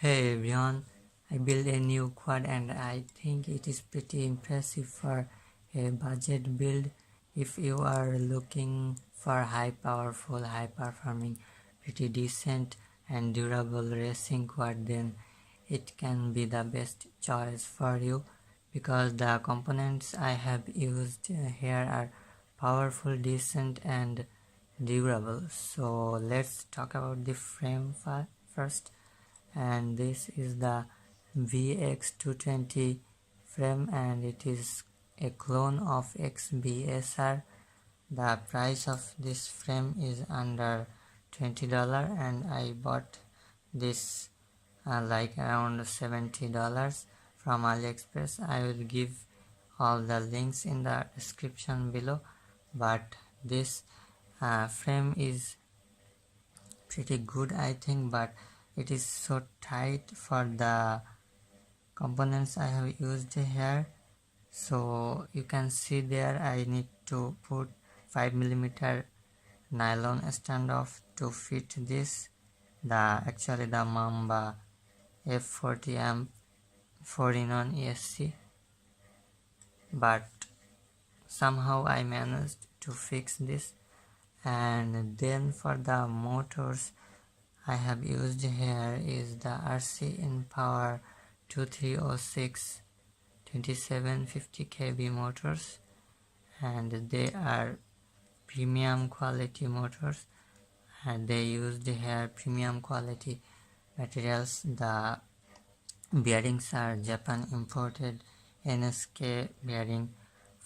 Hey everyone, I built a new quad and I think it is pretty impressive for a budget build. If you are looking for powerful, high performing, pretty decent and durable racing quad, then it can be the best choice for you because the components I have used here are powerful, decent and durable. So let's talk about the frame first, and this is the VX220 frame and it is a clone of XBSR. The price of this frame is under $20 and I bought this like around $70 from AliExpress. I will give all the links in the description below, but this frame is pretty good I think, but it is so tight for the components I have used here. So you can see there I need to put 5mm nylon standoff to fit this. Actually the Mamba F40 amp 4-in-1 ESC, but somehow I managed to fix this. And then for the motors I have used here is the RC in Power 2306 2750 kV motors, and they are premium quality motors and they used here premium quality materials. The bearings are Japan imported NSK bearing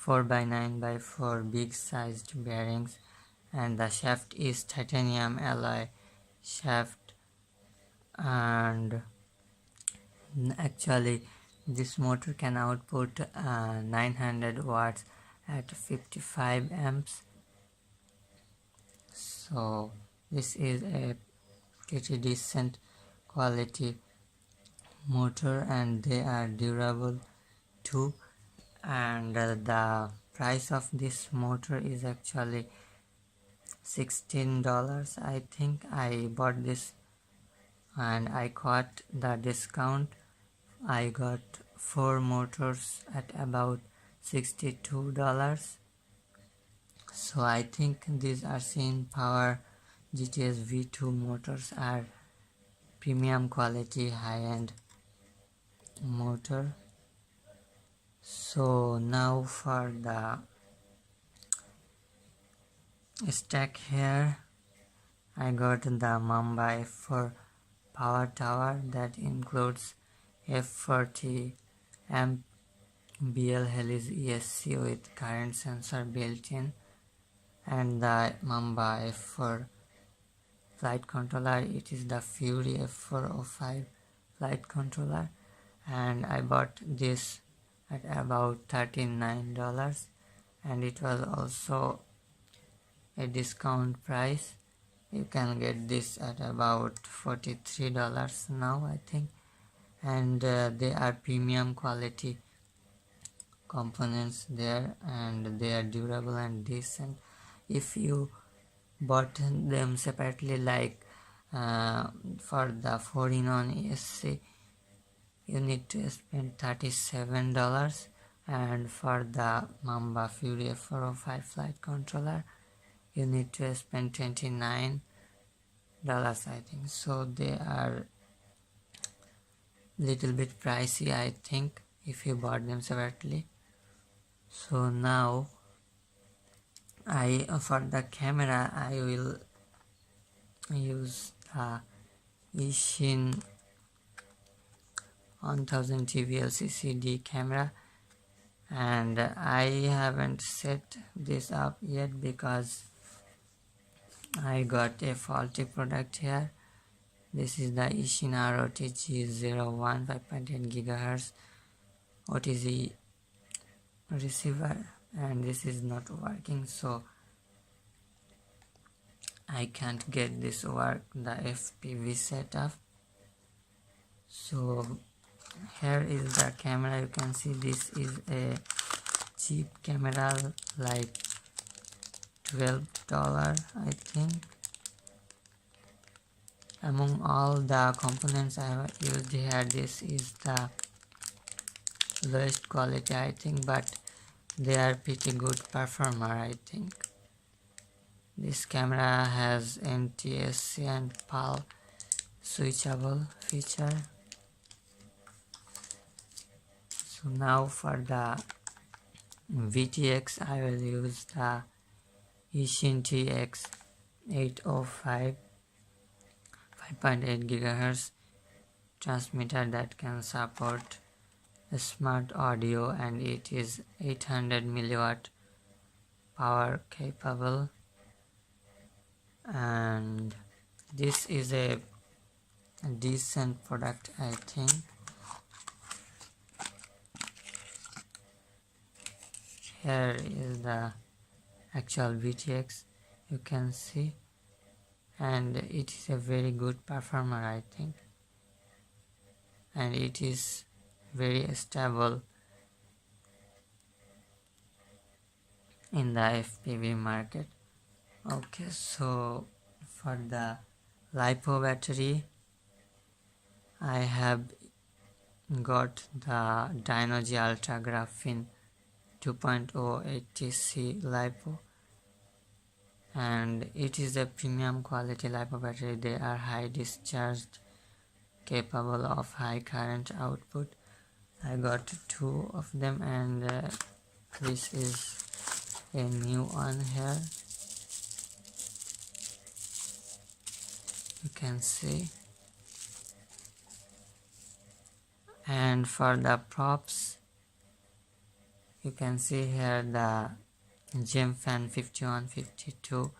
4x9x4 big sized bearings, and the shaft is titanium alloy shaft. And actually this motor can output 900 watts at 55 amps. So this is a pretty decent quality motor and they are durable too. And the price of this motor is actually $16. I think I bought this and I caught the discount. I got 4 motors at about $62. So I think these RC Power GTS V2 motors are premium quality high-end motor. So now for the stack here, I got the Mamba F4 power tower that includes F40 amp BL Helix ESC with current sensor built in, and the Mamba F4 flight controller. It is the Fury F405 flight controller and I bought this at about $39 and it was also a discount price. You can get this at about $43 now I think, and they are premium quality components there and they are durable and decent. If you bought them separately, like for the 4-in-1 ESC you need to spend $37, and for the Mamba Fury F405 flight controller you need to spend $29 I think. So they are little bit pricey I think if you bought them separately. So now for the camera I will use the Ishin 1000 TVLCCD camera, and I haven't set this up yet because I got a faulty product here. This is the Ishin ROTG01 5.8 GHz OTG receiver and this is not working, so I can't get this work, the FPV setup. So here is the camera. You can see this is a cheap camera, like $12 I think, Among all the components I have used here, this is the lowest quality I think, but they are pretty good performer I think. This camera has NTSC and PAL switchable feature. So now for the VTX I will use the Yishin TX 805 5.8 GHz transmitter that can support smart audio, and it is 800 milliwatt power capable, and this is a decent product I think. Here is the actual VTX, you can see, and it is a very good performer I think, and it is very stable in the FPV market. Okay, so for the LiPo battery I have got the Dynogy Ultra Graphene 2.0 ATC LiPo, and it is a premium quality LiPo battery. They are high discharged, capable of high current output. I got 2 of them, and this is a new one here, you can see. And for the props, you can see here the Gemfan 5152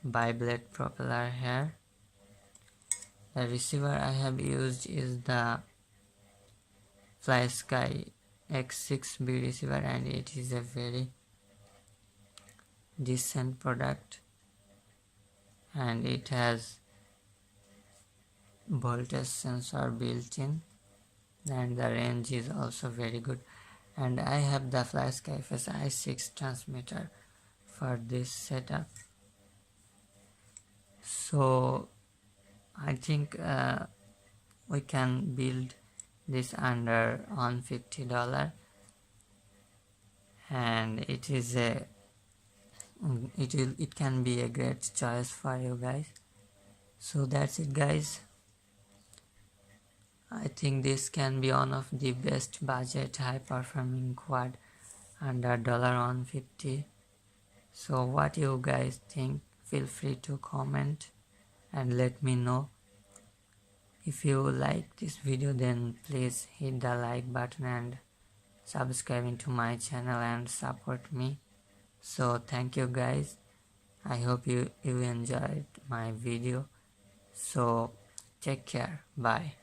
bi-blade propeller here. The receiver I have used is the FlySky X6B receiver, and it is a very decent product, and it has voltage sensor built in, and the range is also very good. And I have the FlySky FSI6 transmitter for this setup. So I think we can build this under $150, and it can be a great choice for you guys. So that's it guys. I think this can be one of the best budget high performing quad under $150. So what you guys think, feel free to comment and let me know. If you like this video, then please hit the like button and subscribe to my channel and support me. So thank you guys. I hope you enjoyed my video. So take care. Bye.